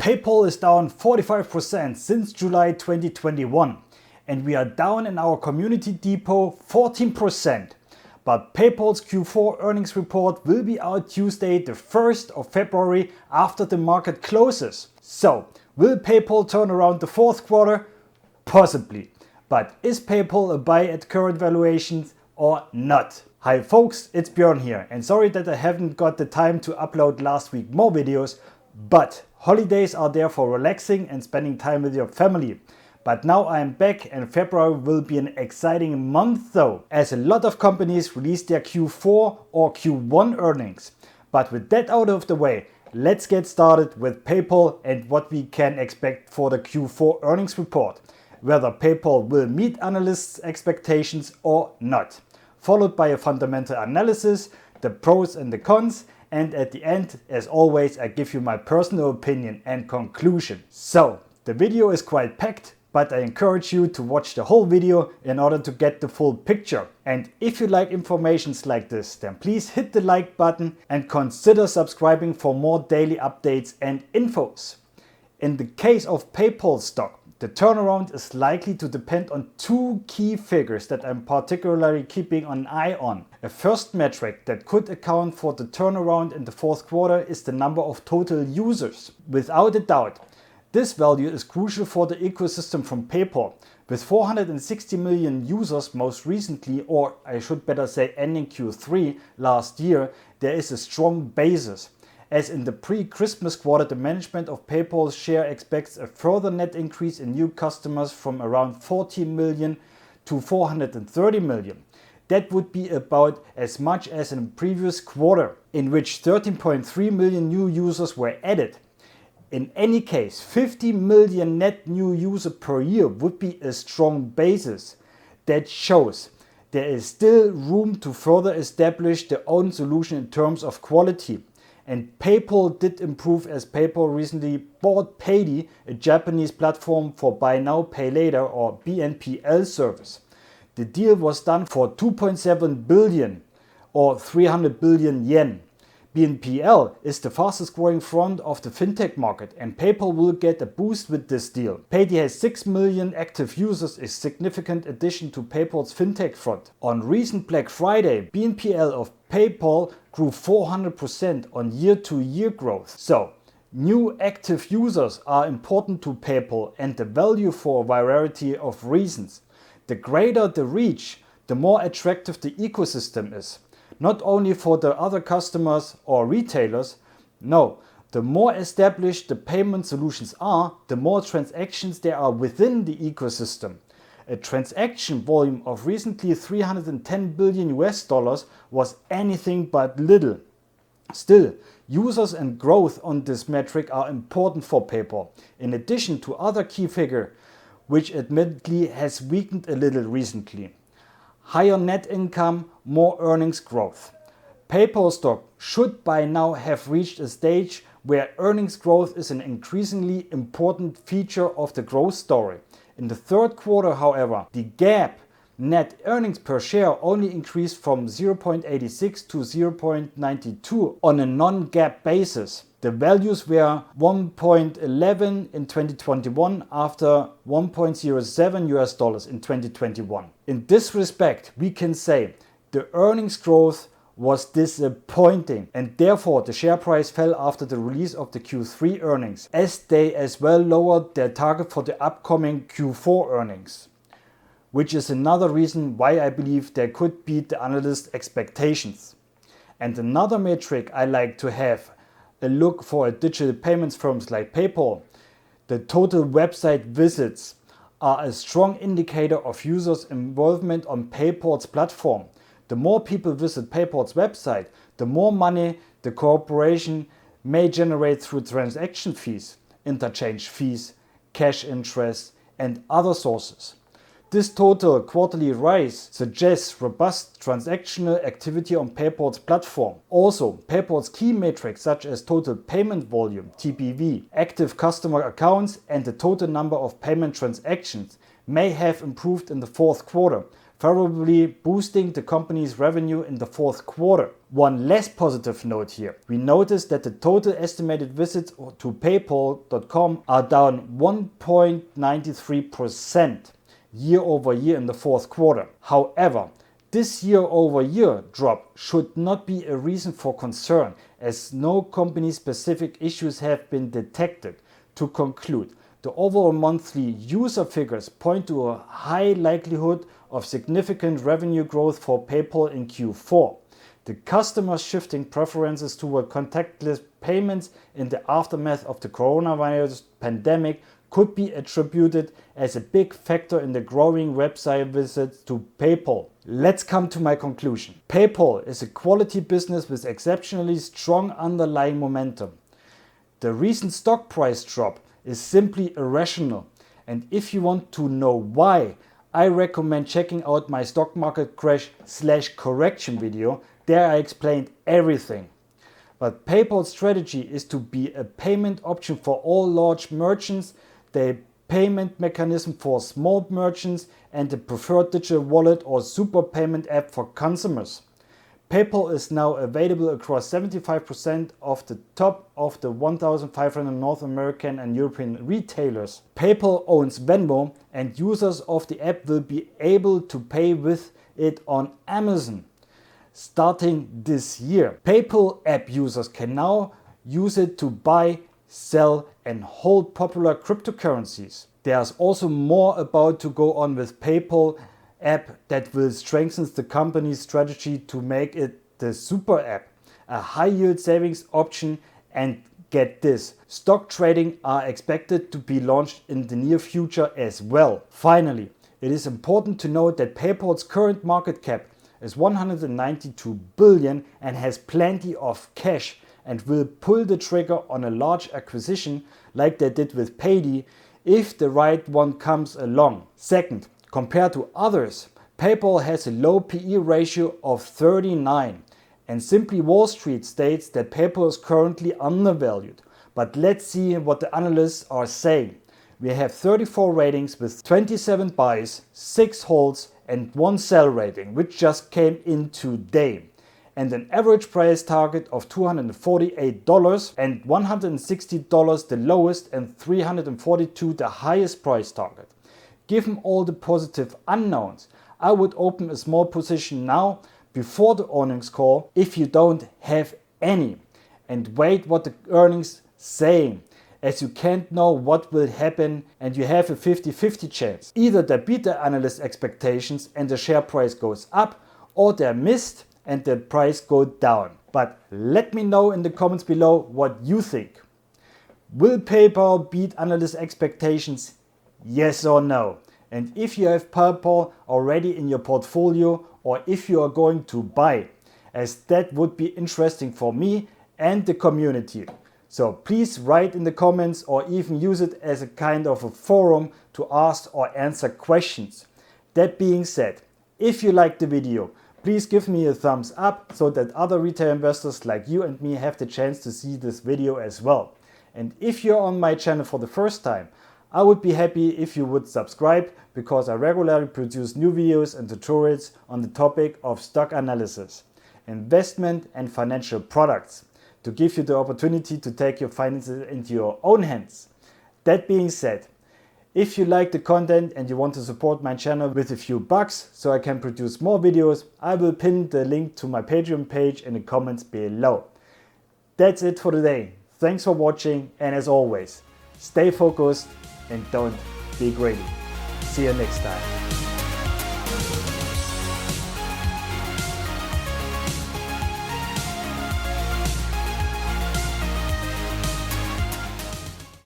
PayPal is down 45% since July 2021, and we are down in our community depot 14%. But PayPal's Q4 earnings report will be out Tuesday, the 1st of February, after the market closes. So, will PayPal turn around the fourth quarter? Possibly. But is PayPal a buy at current valuations or not? Hi folks, it's Björn here, and sorry that I haven't got the time to upload last week more videos, but holidays are there for relaxing and spending time with your family. But now I am back, and February will be an exciting month though, as a lot of companies release their Q4 or Q1 earnings. But with that out of the way, let's get started with PayPal and what we can expect for the Q4 earnings report, whether PayPal will meet analysts' expectations or not, followed by a fundamental analysis, the pros and the cons, and at the end, as always, I give you my personal opinion and conclusion. So, the video is quite packed, but I encourage you to watch the whole video in order to get the full picture. And if you like informations like this, then please hit the like button and consider subscribing for more daily updates and infos. In the case of PayPal stock, the turnaround is likely to depend on two key figures that I'm particularly keeping an eye on. A first metric that could account for the turnaround in the fourth quarter is the number of total users. Without a doubt, this value is crucial for the ecosystem from PayPal. With 460 million users most recently, or I should better say ending Q3 last year, there is a strong basis. As in the pre-Christmas quarter, the management of PayPal's share expects a further net increase in new customers from around 40 million to 430 million. That would be about as much as in the previous quarter, in which 13.3 million new users were added. In any case, 50 million net new users per year would be a strong basis. That shows there is still room to further establish their own solution in terms of quality. And PayPal did improve, as PayPal recently bought Paydi, a Japanese platform for buy now pay later or BNPL service. The deal was done for 2.7 billion or 300 billion yen. BNPL is the fastest growing front of the fintech market, and PayPal will get a boost with this deal. Paydi has 6 million active users, a significant addition to PayPal's fintech front. On recent Black Friday, BNPL of PayPal grew 400% on year-to-year growth. So, new active users are important to PayPal and the value for a variety of reasons. The greater the reach, the more attractive the ecosystem is. Not only for the other customers or retailers, no, the more established the payment solutions are, the more transactions there are within the ecosystem. A transaction volume of recently $310 billion was anything but little. Still, users and growth on this metric are important for PayPal, in addition to other key figure, which admittedly has weakened a little recently. Higher net income, more earnings growth. PayPal stock should by now have reached a stage where earnings growth is an increasingly important feature of the growth story. In the third quarter, however, the GAAP net earnings per share only increased from 0.86 to 0.92 on a non-GAAP basis. The values were 1.11 in 2021 after $1.07 in 2021. In this respect, we can say the earnings growth was disappointing, and therefore the share price fell after the release of the Q3 earnings, as they as well lowered their target for the upcoming Q4 earnings, which is another reason why I believe they could beat the analyst expectations. And another metric I like to have a look for at digital payments firms like PayPal. The total website visits are a strong indicator of users' involvement on PayPal's platform. The more people visit PayPal's website, the more money the corporation may generate through transaction fees, interchange fees, cash interest, and other sources. This total quarterly rise suggests robust transactional activity on PayPal's platform. Also, PayPal's key metrics such as total payment volume, TPV, active customer accounts, and the total number of payment transactions may have improved in the fourth quarter, favorably boosting the company's revenue in the fourth quarter. One less positive note here. We noticed that the total estimated visits to PayPal.com are down 1.93% year over year in the fourth quarter. However, this year-over-year drop should not be a reason for concern, as no company-specific issues have been detected. To conclude, the overall monthly user figures point to a high likelihood of significant revenue growth for PayPal in Q4. The customers shifting preferences toward contactless payments in the aftermath of the coronavirus pandemic could be attributed as a big factor in the growing website visits to PayPal. Let's come to my conclusion. PayPal is a quality business with exceptionally strong underlying momentum. The recent stock price drop is simply irrational, and if you want to know why, I recommend checking out my stock market crash/correction video. There I explained everything. But PayPal's strategy is to be a payment option for all large merchants, the payment mechanism for small merchants, and the preferred digital wallet or super payment app for consumers. PayPal is now available across 75% of the top of the 1,500 North American and European retailers. PayPal owns Venmo, and users of the app will be able to pay with it on Amazon starting this year. PayPal app users can now use it to buy, sell, and hold popular cryptocurrencies. There's also more about to go on with PayPal app that will strengthen the company's strategy to make it the super app, a high yield savings option, and get this, stock trading are expected to be launched in the near future as well. Finally, it is important to note that PayPal's current market cap is 192 billion and has plenty of cash, and will pull the trigger on a large acquisition like they did with Paydi if the right one comes along. Second, compared to others, PayPal has a low PE ratio of 39, and Simply Wall Street states that PayPal is currently undervalued. But let's see what the analysts are saying. We have 34 ratings with 27 buys, 6 holds, and 1 sell rating, which just came in today, and an average price target of $248 and $160 the lowest and $342 the highest price target. Given all the positive unknowns, I would open a small position now before the earnings call if you don't have any, and wait what the earnings saying, as you can't know what will happen and you have a 50-50 chance. Either they beat the analyst expectations and the share price goes up, or they missed and the price goes down. But let me know in the comments below what you think. Will PayPal beat analyst expectations? Yes or no? And if you have PayPal already in your portfolio, or if you are going to buy, as that would be interesting for me and the community. So please write in the comments, or even use it as a kind of a forum to ask or answer questions. That being said, if you liked the video, please give me a thumbs up so that other retail investors like you and me have the chance to see this video as well. And if you're on my channel for the first time, I would be happy if you would subscribe, because I regularly produce new videos and tutorials on the topic of stock analysis, investment and financial products, to give you the opportunity to take your finances into your own hands. That being said, if you like the content and you want to support my channel with a few bucks so I can produce more videos, I will pin the link to my Patreon page in the comments below. That's it for today. Thanks for watching, and as always, stay focused and don't be greedy. See you next time.